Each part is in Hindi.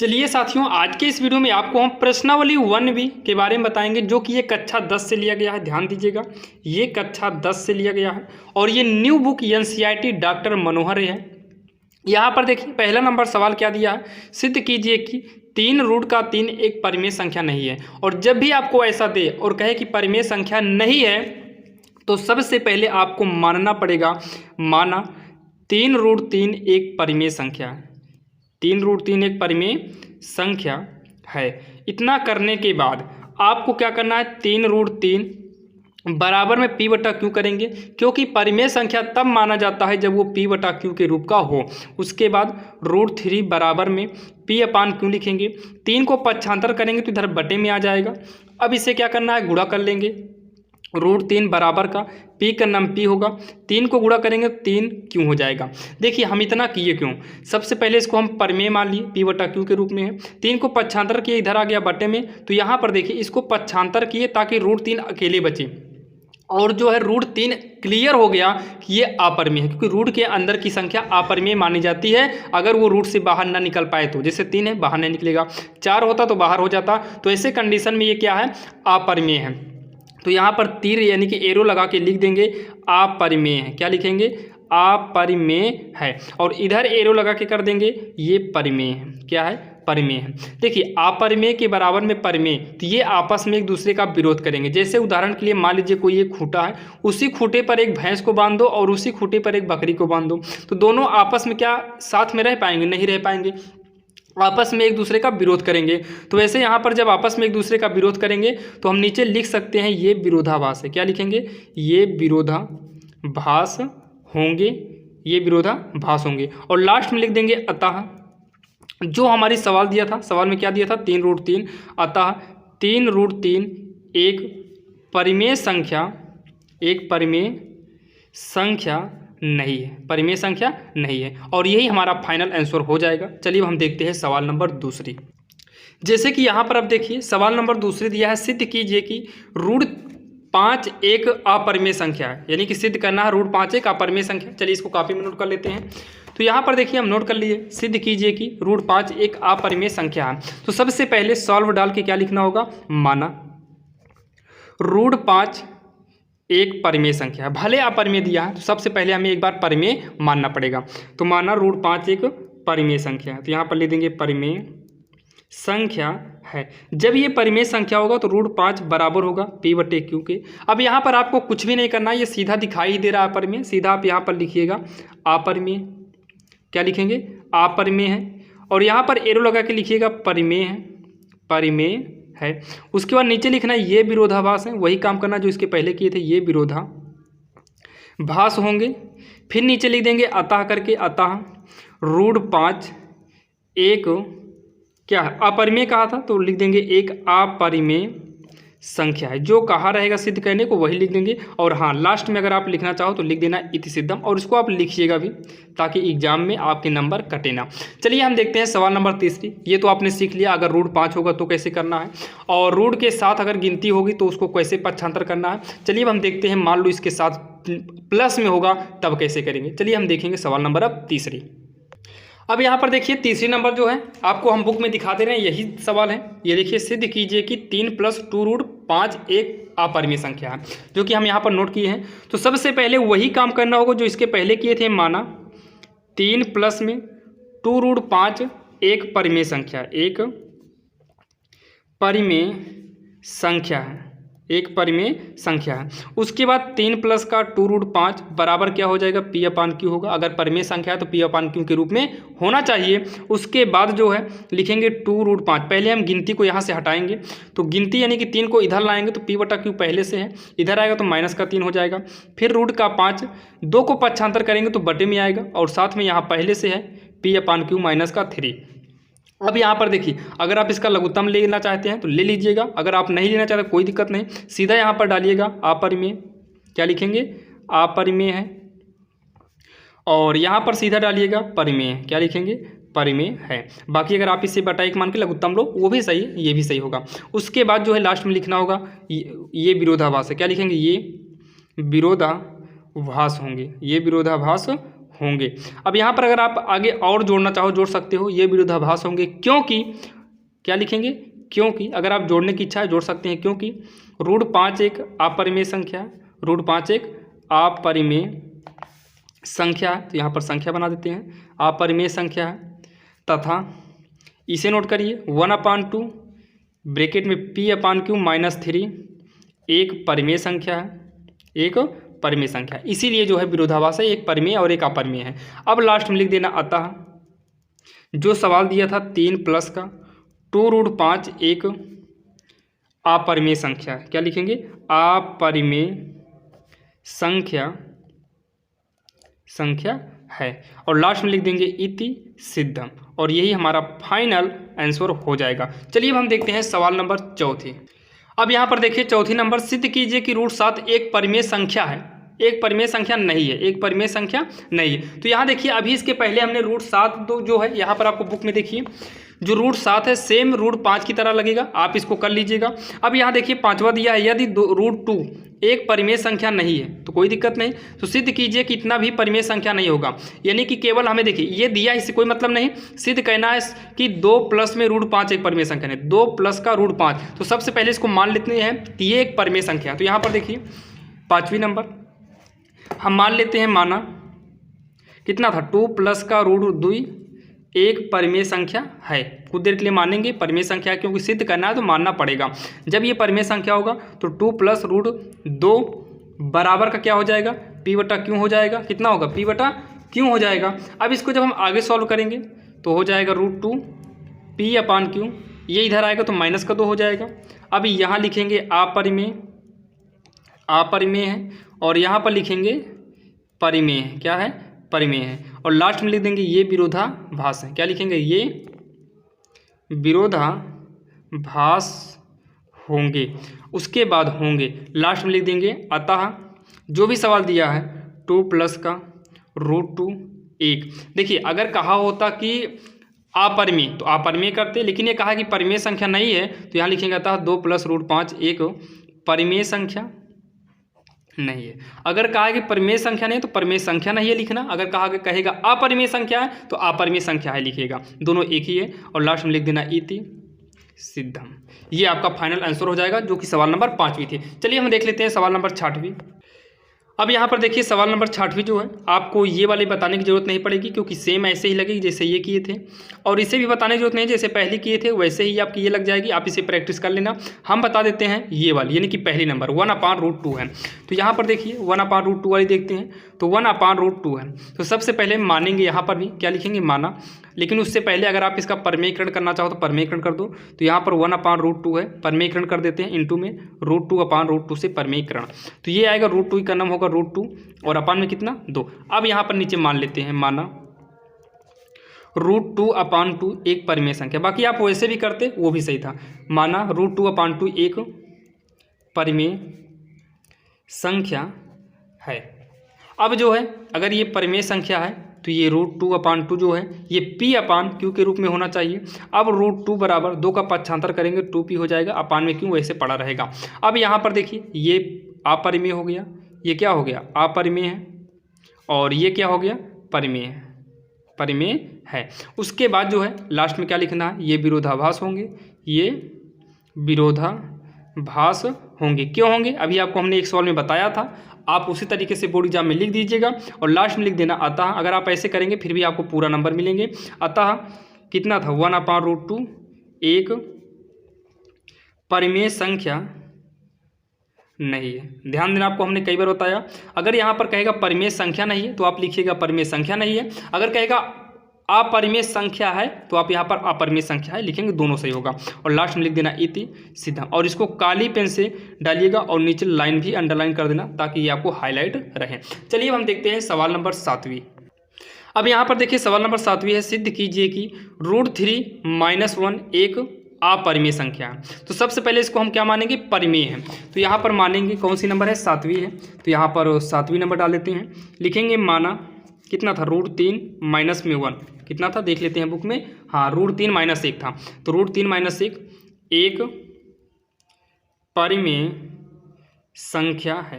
चलिए साथियों, आज के इस वीडियो में आपको हम प्रश्नावली 1B के बारे में बताएंगे, जो कि ये कक्षा 10 से लिया गया है। ध्यान दीजिएगा, ये कक्षा 10 से लिया गया है और ये न्यू बुक एनसीईआरटी डॉक्टर मनोहर है। यहाँ पर देखिए, पहला नंबर सवाल क्या दिया है, सिद्ध कीजिए कि 3 रूट का 3 एक परिमेय संख्या नहीं है। और जब भी आपको ऐसा दे और कहे कि परिमेय संख्या नहीं है, तो सबसे पहले आपको मानना पड़ेगा, माना 3 रूट 3 एक परिमेय संख्या है। 3 रूट 3 एक परिमेय संख्या है। इतना करने के बाद आपको क्या करना है, 3 रूट 3 बराबर में p बटा क्यू करेंगे, क्योंकि परिमेय संख्या तब माना जाता है जब वो p बटा क्यू के रूप का हो। उसके बाद रूट 3 बराबर में p अपान क्यू लिखेंगे। 3 को पक्षांतर करेंगे तो इधर बटे में आ जाएगा। अब इसे क्या करना है, गुणा कर लेंगे। रूट 3 बराबर का p का नाम p होगा, 3 को गुणा करेंगे 3 क्यों हो जाएगा। देखिए हम इतना किए क्यों, सबसे पहले इसको हम परिमेय मान लिए, p बटा क्यू के रूप में है। 3 को पक्षांतर किए, इधर आ गया बटे में, तो यहाँ पर देखिए इसको पक्षांतर किए ताकि रूट 3 अकेले बचे। और जो है रूट 3 क्लियर हो गया कि ये अपरिमेय है, क्योंकि रूट के अंदर की संख्या अपरिमेय मानी जाती है अगर वो रूट से बाहर ना निकल पाए तो। जैसे 3 है, बाहर नहीं निकलेगा, 4 होता तो बाहर हो जाता, तो ऐसे कंडीशन में ये क्या है, अपरिमेय है। तो यहाँ पर तीर यानी कि एरो लगा के लिख देंगे अपरिमेय है। क्या लिखेंगे, अपरिमेय है। और इधर एरो लगा के कर देंगे ये परिमेय है। क्या है, परिमेय है। देखिए अपरिमेय के बराबर में परिमेय, तो ये आपस में एक दूसरे का विरोध करेंगे। जैसे उदाहरण के लिए मान लीजिए कोई एक खूंटा है, उसी खूंटे पर एक भैंस को बांध दो और उसी खूंटे पर एक बकरी को बांध दो, तो दोनों आपस में क्या साथ में रह पाएंगे, नहीं रह पाएंगे, आपस में एक दूसरे का विरोध करेंगे। तो वैसे यहाँ पर जब आपस में एक दूसरे का विरोध करेंगे तो हम नीचे लिख सकते हैं ये विरोधाभास है। क्या लिखेंगे, ये विरोधाभास होंगे, ये विरोधाभास होंगे। और लास्ट में लिख देंगे अतः, जो हमारी सवाल दिया था, सवाल में क्या दिया था, 3 रूट 3, अतः 3 रूट 3 एक परिमेय संख्या, एक परिमेय संख्या नहीं है, परिमेय संख्या नहीं है। और यही हमारा फाइनल आंसर हो जाएगा। चलिए हम देखते हैं सवाल नंबर दूसरी। जैसे कि यहाँ पर अब देखिए सवाल नंबर दूसरी दिया है, सिद्ध कीजिए कि रूट 5 एक अपरिमेय संख्या है। यानी कि सिद्ध करना है रूट 5 एक अपरिमेय संख्या। चलिए इसको कॉपी में नोट कर लेते हैं। तो यहाँ पर देखिए हम नोट कर लिए, सिद्ध कीजिए कि रूट 5 एक अपरिमेय संख्या है। तो सबसे पहले सॉल्व डाल के क्या लिखना होगा, माना रूट 5 एक परिमेय संख्या है। भले अपरिमेय दिया है तो सबसे पहले हमें एक बार परिमेय मानना पड़ेगा। तो माना रूट 5 एक परिमेय संख्या है, तो यहाँ पर लिख देंगे परिमेय संख्या है। जब ये परिमेय संख्या होगा तो रूट 5 बराबर होगा p बटे क्यू के। अब यहाँ पर आपको कुछ भी नहीं करना है, ये सीधा दिखाई दे रहा है अपरिमेय, सीधा आप यहाँ पर लिखिएगा अपरिमेय। क्या लिखेंगे, अपरिमेय है। और यहाँ पर एरो लगा के लिखिएगा परिमेय है, परिमेय है। उसके बाद नीचे लिखना है ये विरोधाभास है, वही काम करना जो इसके पहले किए थे, ये विरोधाभास होंगे। फिर नीचे लिख देंगे अतः करके, अतः रूट 5 एक क्या है, अपरिमेय कहा था तो लिख देंगे एक अपरिमेय संख्या है। जो कहा रहेगा सिद्ध करने को वही लिख देंगे। और हाँ, लास्ट में अगर आप लिखना चाहो तो लिख देना इति सिद्धम, और इसको आप लिखिएगा भी ताकि एग्जाम में आपके नंबर कटे ना। चलिए हम देखते हैं सवाल नंबर तीसरी। ये तो आपने सीख लिया अगर रूट 5 होगा तो कैसे करना है, और रूट के साथ अगर गिनती होगी तो उसको कैसे पक्षांतर करना है। चलिए अब हम देखते हैं, मान लो इसके साथ प्लस में होगा तब कैसे करेंगे। चलिए हम देखेंगे सवाल नंबर अब तीसरी। अब यहाँ पर देखिए तीसरी नंबर जो है आपको हम बुक में दिखा दे रहे हैं, यही सवाल है। ये देखिए, सिद्ध कीजिए कि 3 + 2 रूट 5 एक अपरिमेय संख्या है, जो कि हम यहाँ पर नोट किए हैं। तो सबसे पहले वही काम करना होगा जो इसके पहले किए थे, माना 3 + में 2 रूट 5 एक परिमेय संख्या, एक परिमेय संख्या है, एक परिमेय संख्या है। उसके बाद 3 + का 2 रूट 5 बराबर क्या हो जाएगा, p अपान क्यू होगा। अगर परिमेय संख्या है तो p अपान क्यू के रूप में होना चाहिए। उसके बाद जो है लिखेंगे 2 रूट 5, पहले हम गिनती को यहाँ से हटाएंगे, तो गिनती यानी कि 3 को इधर लाएंगे तो p बटा क्यू पहले से है, इधर आएगा तो -3 हो जाएगा। फिर रूट का 5, 2 को पक्षांतर करेंगे तो बटे में आएगा, और साथ में यहाँ पहले से है p अपान क्यू -3। अब यहाँ पर देखिए, अगर आप इसका लघुत्तम लेना चाहते हैं तो ले लीजिएगा, अगर आप नहीं लेना चाहते कोई दिक्कत नहीं, सीधा यहाँ पर डालिएगा अपरिमेय। क्या लिखेंगे, अपरिमेय है। और यहाँ पर सीधा डालिएगा परिमेय। क्या लिखेंगे, परिमेय है। बाकी अगर आप इससे बटा 1 मान के लघुत्तम लो वो भी सही है, ये भी सही होगा। उसके बाद जो है लास्ट में लिखना होगा ये विरोधाभास है। क्या लिखेंगे, ये विरोधाभास होंगे, ये विरोधाभास होंगे। अब यहाँ पर अगर आप आगे और जोड़ना चाहो जोड़ सकते हो, ये विरोधाभास होंगे क्योंकि क्या लिखेंगे, क्योंकि अगर आप जोड़ने की इच्छा है जोड़ सकते हैं, क्योंकि √5 एक अपरिमेय संख्या, √5 एक अपरिमेय संख्या है, तो यहाँ पर संख्या बना देते हैं, अपरिमेय संख्या है, तथा इसे नोट करिए 1/2 ब्रैकेट में p/q-3 एक परिमेय संख्या है, एक परिमेय संख्या, इसीलिए जो है विरोधाभास है, एक परिमेय और एक अपरिमेय है। अब लास्ट में लिख देना अतः जो सवाल दिया था 3 प्लस का 2√5 एक अपरिमेय संख्या है, क्या लिखेंगे, अपरिमेय संख्या है, और लास्ट में लिख देंगे इति सिद्धम, और यही हमारा फाइनल आंसर हो जाएगा। चलिए अब हम देखते हैं सवाल नंबर 4। अब यहाँ पर देखिए 4 नंबर, सिद्ध कीजिए कि √7 एक परिमेय संख्या है, एक परिमेय संख्या नहीं है, एक परिमेय संख्या नहीं है। तो यहाँ देखिए अभी इसके पहले हमने √7 जो है, यहाँ पर आपको बुक में देखिए जो √7 है सेम √5 की तरह लगेगा, आप इसको कर लीजिएगा। अब यहाँ देखिए 5वां दिया है, यदि √2 एक परिमेय संख्या नहीं है तो कोई दिक्कत नहीं, तो सिद्ध कीजिए कि इतना भी परिमेय संख्या नहीं होगा, यानी कि केवल हमें देखिए ये दिया इससे कोई मतलब नहीं, सिद्ध कहना है कि 2 प्लस में √5 एक परिमेय संख्या नहीं, 2 प्लस का √5, तो सबसे पहले इसको मान लेते हैं कि ये एक परिमेय संख्या। तो यहाँ पर देखिए 5वीं नंबर हम मान लेते हैं, माना कितना था, 2 प्लस का √2 एक परिमेय संख्या है, कुछ देर के लिए मानेंगे परिमेय संख्या, क्योंकि सिद्ध करना है तो मानना पड़ेगा। जब ये परिमेय संख्या होगा तो 2 प्लस √2 बराबर का क्या हो जाएगा, p/q हो जाएगा, कितना होगा, p/q हो जाएगा। अब इसको जब हम आगे सॉल्व करेंगे तो हो जाएगा √2 p/q, ये इधर आएगा तो -2 हो जाएगा। अब यहाँ लिखेंगे अपरिमेय है, और यहाँ पर लिखेंगे परिमेय है, क्या है, परिमेय है, और लास्ट में लिख देंगे ये विरोधाभास है, क्या लिखेंगे, ये विरोधाभास होंगे, उसके बाद होंगे, लास्ट में लिख देंगे अतः जो भी सवाल दिया है 2 प्लस का √2 एक। देखिए अगर कहा होता कि अपरिमेय तो अपरिमेय करते, लेकिन ये कहा कि परिमेय संख्या नहीं है, तो यहाँ लिखेंगे अतः 2 प्लस √5 एक परिमेय संख्या नहीं है। अगर कहा कि परिमेय संख्या नहीं है तो परिमेय संख्या नहीं है लिखना, अगर कहेगा अपरिमेय संख्या है तो अपरिमेय संख्या है लिखिएगा, दोनों एक ही है, और लास्ट में लिख देना इति सिद्धम। ये आपका फाइनल आंसर हो जाएगा, जो कि सवाल नंबर 5वीं थी। चलिए हम देख लेते हैं सवाल नंबर 6वीं। अब यहाँ पर देखिए सवाल नंबर 6वीं जो है, आपको ये वाले बताने की जरूरत नहीं पड़ेगी, क्योंकि सेम ऐसे ही लगेगी जैसे ये किए थे, और इसे भी बताने की जरूरत नहीं, जैसे पहले किए थे वैसे ही आपकी ये लग जाएगी, आप इसे प्रैक्टिस कर लेना। हम बता देते हैं ये वाली, यानी कि पहली नंबर 1/√2 है, तो यहाँ पर देखिए 1/√2 वाली देखते हैं, तो 1/√2 है, तो सबसे पहले मानेंगे, यहाँ पर भी क्या लिखेंगे, माना, लेकिन उससे पहले अगर आप इसका परमेयकरण करना चाहो तो परमेयकरण कर दो, तो यहाँ पर 1/√2 है, परमेयकरण कर देते हैं, इंटू में √2/√2 से परमेयकरण, तो ये आएगा √2 का नाम होगा √2, और अपान में कितना 2। अब यहाँ पर नीचे मान लेते हैं, माना √2/2 एक परिमेय संख्या, बाकी आप वैसे भी करते वो भी सही था, माना √2/2 एक परिमेय संख्या है। अब जो है अगर ये परिमेय संख्या है तो ये √2/2 जो है ये p/q के रूप में होना चाहिए। अब √2 बराबर 2 का पक्षांतर करेंगे 2p हो जाएगा, अपान में क्यों वैसे पड़ा रहेगा। अब यहाँ पर देखिए ये अपरिमेय हो गया, ये क्या हो गया, अपरिमेय है, और ये क्या हो गया, परिमेय है। उसके बाद जो है लास्ट में क्या लिखना है, ये विरोधाभास होंगे, ये विरोधाभास होंगे। क्यों होंगे, अभी आपको हमने एक सवाल में बताया था, आप उसी तरीके से बोर्ड एग्जाम में लिख दीजिएगा, और लास्ट में लिख देना अतः। अगर आप ऐसे करेंगे फिर भी आपको पूरा नंबर मिलेंगे। अतः कितना था, 1/√2 एक परिमेय संख्या नहीं है। ध्यान देना, आपको हमने कई बार बताया, अगर यहाँ पर कहेगा परिमेय संख्या नहीं है तो आप लिखिएगा परिमेय संख्या नहीं है, अगर कहेगा अपरिमेय संख्या है तो आप यहाँ पर अपरिमेय संख्या है लिखेंगे, दोनों सही होगा, और लास्ट में लिख देना इति सिद्धम, और इसको काली पेन से डालिएगा और नीचे लाइन भी अंडरलाइन कर देना ताकि ये आपको हाईलाइट रहे। चलिए अब हम देखते हैं सवाल नंबर 7वीं। अब यहाँ पर देखिए सवाल नंबर 7वीं है, सिद्ध कीजिए कि √3 - 1 एक अपरिमेय संख्या है। तो सबसे पहले इसको हम क्या मानेंगे, परिमेय है, तो यहाँ पर मानेंगे कौन सी नंबर है, 7वीं है, तो यहाँ पर 7वीं नंबर डाल देते हैं, लिखेंगे माना कितना था, √3 - 1 कितना था देख लेते हैं बुक में, हाँ √3 - 1 था, तो √3 - 1 एक परिमेय संख्या है।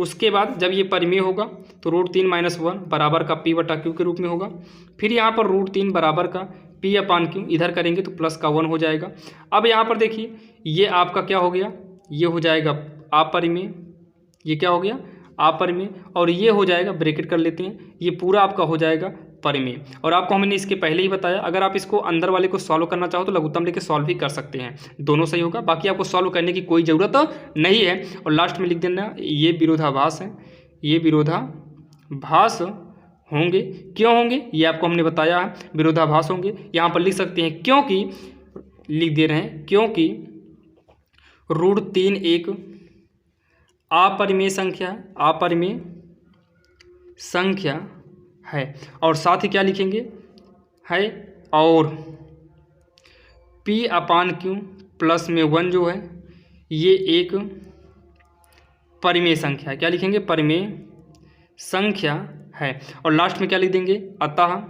उसके बाद जब ये परिमेय होगा तो √3 - 1 बराबर का P/Q के रूप में होगा। फिर यहाँ पर √3 बराबर का P/Q इधर करेंगे तो प्लस का 1 हो जाएगा। अब यहाँ पर देखिए ये आपका क्या हो गया, ये हो जाएगा अपरिमेय, ये क्या हो गया अपरिमेय, और ये हो जाएगा, ब्रैकेट कर लेते हैं, ये पूरा आपका हो जाएगा परिमेय। और आपको हमने इसके पहले ही बताया, अगर आप इसको अंदर वाले को सॉल्व करना चाहो तो लघुत्तम लेके सॉल्व भी कर सकते हैं, दोनों सही होगा, बाकी आपको सॉल्व करने की कोई ज़रूरत नहीं है। और लास्ट में लिख देना ये विरोधाभास है, ये विरोधाभास होंगे। क्यों होंगे ये आपको हमने बताया है, विरोधाभास होंगे। यहाँ पर लिख सकते हैं क्योंकि, लिख दे रहे हैं क्योंकि √3 एक अपरिमेय संख्या है, और साथ ही क्या लिखेंगे है, और P/Q प्लस में 1 जो है ये एक परिमेय संख्या है। क्या लिखेंगे, परिमेय संख्या है। और लास्ट में क्या लिख देंगे, अतः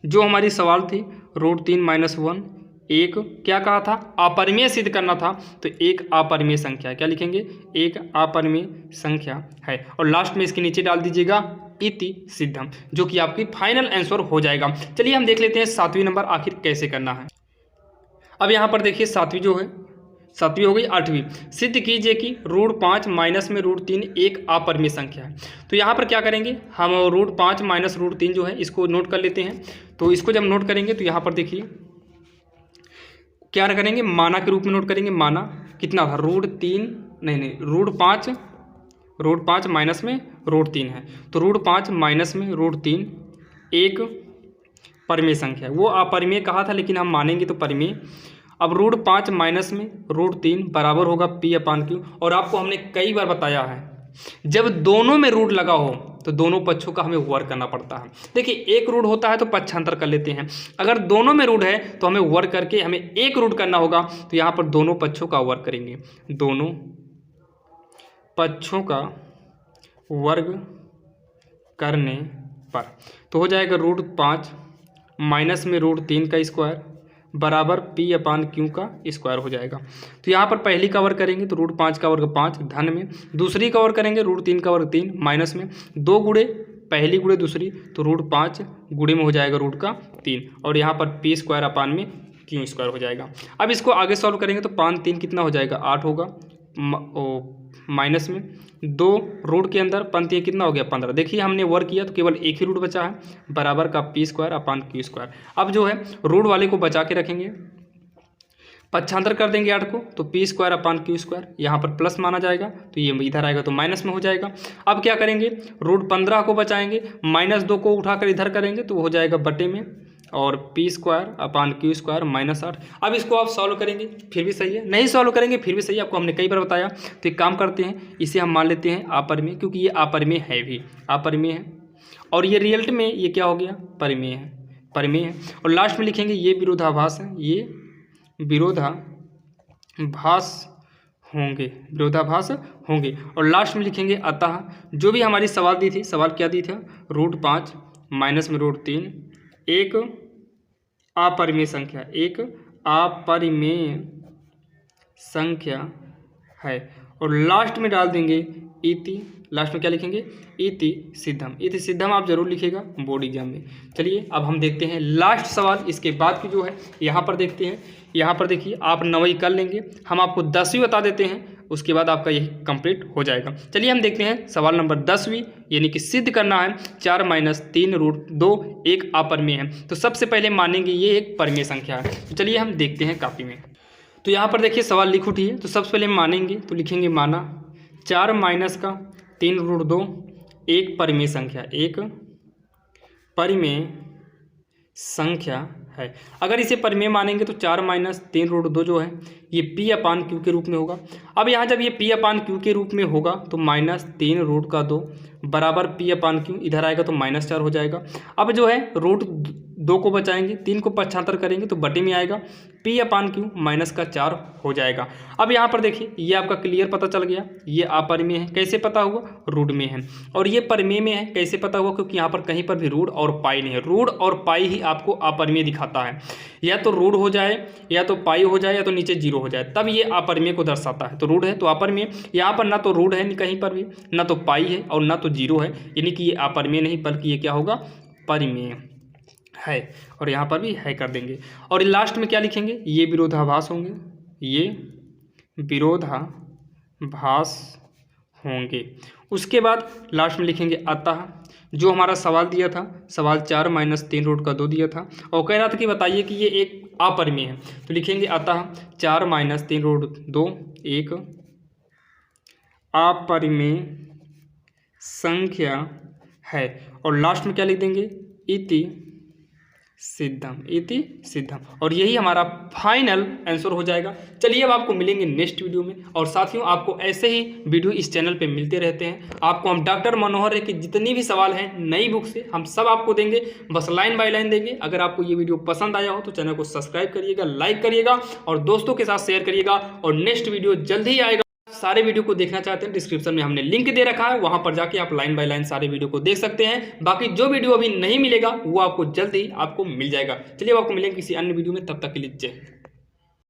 जो हमारी सवाल थी √3 - 1 एक क्या कहा था, अपरिमेय सिद्ध करना था, तो एक अपरिमेय संख्या, क्या लिखेंगे, एक अपरिमेय संख्या है। और लास्ट में इसके नीचे डाल दीजिएगा इति सिद्धम, जो कि आपकी फाइनल आंसर हो जाएगा। चलिए हम देख लेते हैं 7वीं नंबर आखिर कैसे करना है। अब यहाँ पर देखिए 7वीं जो है, 7वीं हो गई 8वीं। सिद्ध कीजिए कि √5 माइनस में √3 एक अपरिमेय संख्या है। तो यहाँ पर क्या करेंगे हम, √5 माइनस √3 जो है इसको नोट कर लेते हैं। तो इसको जब नोट करेंगे तो यहाँ पर देखिए क्या करेंगे, माना के रूप में नोट करेंगे। माना कितना था, √5 माइनस में √3 है, तो √5 माइनस में √3 एक परिमेय संख्या है। वो अपरिमेय कहा था लेकिन हम मानेंगे तो परिमेय। अब √5 माइनस में √3 बराबर होगा P/Q। और आपको हमने कई बार बताया है जब दोनों में रूट लगा हो तो दोनों पक्षों का हमें वर्ग करना पड़ता है। देखिए एक रूट होता है तो पक्षांतर कर लेते हैं, अगर दोनों में रूट है तो हमें वर्ग करके हमें एक रूट करना होगा। तो यहाँ पर दोनों पक्षों का वर्ग करेंगे, दोनों पक्षों का वर्ग करने पर तो हो जाएगा √5 माइनस में √3 का स्क्वायर बराबर P/Q का स्क्वायर हो जाएगा। तो यहाँ पर पहली का वर्ग करेंगे तो √5 का वर्ग 5 धन में, दूसरी का वर्ग करेंगे √3 का वर्ग 3 माइनस में, 2 गुणे पहली गुणे दूसरी, तो √5 गुणे में हो जाएगा √3, और यहाँ पर P² में Q² हो जाएगा। अब इसको आगे सॉल्व करेंगे तो 5 3 कितना हो जाएगा, 8 होगा, माइनस में 2 रूट के अंदर 5 कितना हो गया, 15। देखिए हमने वर्क किया तो केवल एक ही रूट बचा है, बराबर का P² अब जो है रूट वाले को बचा के रखेंगे, पक्षांतर कर देंगे 8 को, तो P² यहाँ पर प्लस माना जाएगा, तो ये इधर आएगा तो माइनस में हो जाएगा। अब क्या करेंगे, √15 को बचाएंगे, -2 को उठाकर इधर करेंगे तो हो जाएगा बटे में, और P² -8। अब इसको आप सॉल्व करेंगे फिर भी सही है, नहीं सॉल्व करेंगे फिर भी सही है, आपको हमने कई बार बताया। तो एक काम करते हैं, इसे हम मान लेते हैं अपरिमेय, क्योंकि ये अपरिमेय है, भी अपरिमेय है, और ये रिजल्ट में ये क्या हो गया, परिमेय है। और लास्ट में लिखेंगे ये विरोधाभास है, ये विरोधाभास होंगे। और लास्ट में लिखेंगे अतः जो भी हमारी सवाल दी थी, सवाल क्या दी था, √5 माइनस में √3 एक अपरिमेय संख्या है। और लास्ट में डाल देंगे इति, लास्ट में क्या लिखेंगे, इति सिद्धम आप जरूर लिखिएगा बोर्ड एग्जाम में। चलिए अब हम देखते हैं लास्ट सवाल, इसके बाद की जो है यहाँ पर देखते हैं। यहाँ पर देखिए आप 9वीं कर लेंगे, हम आपको 10वीं बता देते हैं, उसके बाद आपका यही कंप्लीट हो जाएगा। चलिए हम देखते हैं सवाल नंबर 10वीं, यानी कि सिद्ध करना है 4 - 3 √2 एक अपरिमेय है। तो सबसे पहले मानेंगे ये एक परिमेय संख्या है। तो चलिए हम देखते हैं कॉपी में। तो यहाँ पर देखिए सवाल लिख उठी है, तो सबसे पहले मानेंगे तो लिखेंगे माना 4 - 3 √2 एक परिमेय संख्या है। अगर इसे परिमेय मानेंगे तो 4 - 3 √2 जो है ये P/Q के रूप में होगा। अब यहाँ जब ये P/Q के रूप में होगा तो -3 √2 बराबर P/Q, इधर आएगा तो -4 हो जाएगा। अब जो है √2 2 को बचाएंगे, 3 को 75 करेंगे तो बटे में आएगा, P/Q माइनस का 4 हो जाएगा। अब यहाँ पर देखिए ये आपका क्लियर पता चल गया, ये अपरिमेय है, कैसे पता हुआ, रूट में है, और ये परिमेय में है, कैसे पता हुआ, क्योंकि यहाँ पर कहीं पर भी रूट और पाई नहीं है। रूट और पाई ही आपको अपरिमेय दिखाता है, या तो रूट हो जाए, या तो पाई हो जाए, या तो नीचे 0 हो जाए, तब ये अपरिमेय को दर्शाता है। तो रूट है तो अपरिमेय, यहाँ पर ना तो रूट है कहीं पर भी, ना तो पाई है और ना तो 0 है, यानी कि ये अपरिमेय नहीं बल्कि ये क्या होगा, परिमेय है। और यहाँ पर भी है कर देंगे, और लास्ट में क्या लिखेंगे, ये विरोधाभास होंगे, ये विरोधाभास होंगे। उसके बाद लास्ट में लिखेंगे अतः, जो हमारा सवाल दिया था, सवाल 4 - 3 रूट का 2 दिया था, और कह रहा था कि बताइए कि ये एक अपरिमेय है, तो लिखेंगे अतः 4 - 3 रूट 2 एक अपरिमेय संख्या है, और लास्ट में क्या लिख देंगे, इति सिद्धम, और यही हमारा फाइनल आंसर हो जाएगा। चलिए अब आपको मिलेंगे नेक्स्ट वीडियो में, और साथियों आपको ऐसे ही वीडियो इस चैनल पे मिलते रहते हैं। आपको हम डॉक्टर मनोहर के जितनी भी सवाल हैं नई बुक से हम सब आपको देंगे, बस लाइन बाय लाइन देंगे। अगर आपको ये वीडियो पसंद आया हो तो चैनल को सब्सक्राइब करिएगा, लाइक करिएगा और दोस्तों के साथ शेयर करिएगा, और नेक्स्ट वीडियो जल्द ही आएगा। सारे वीडियो को देखना चाहते हैं, डिस्क्रिप्शन में हमने लिंक दे रखा है, वहां पर जाके आप लाइन बाय लाइन सारे वीडियो को देख सकते हैं। बाकी जो वीडियो अभी नहीं मिलेगा वो आपको जल्द ही आपको मिल जाएगा। चलिए अब आपको मिलेंगे किसी अन्य वीडियो में, तब तक के लिए जय हिंद।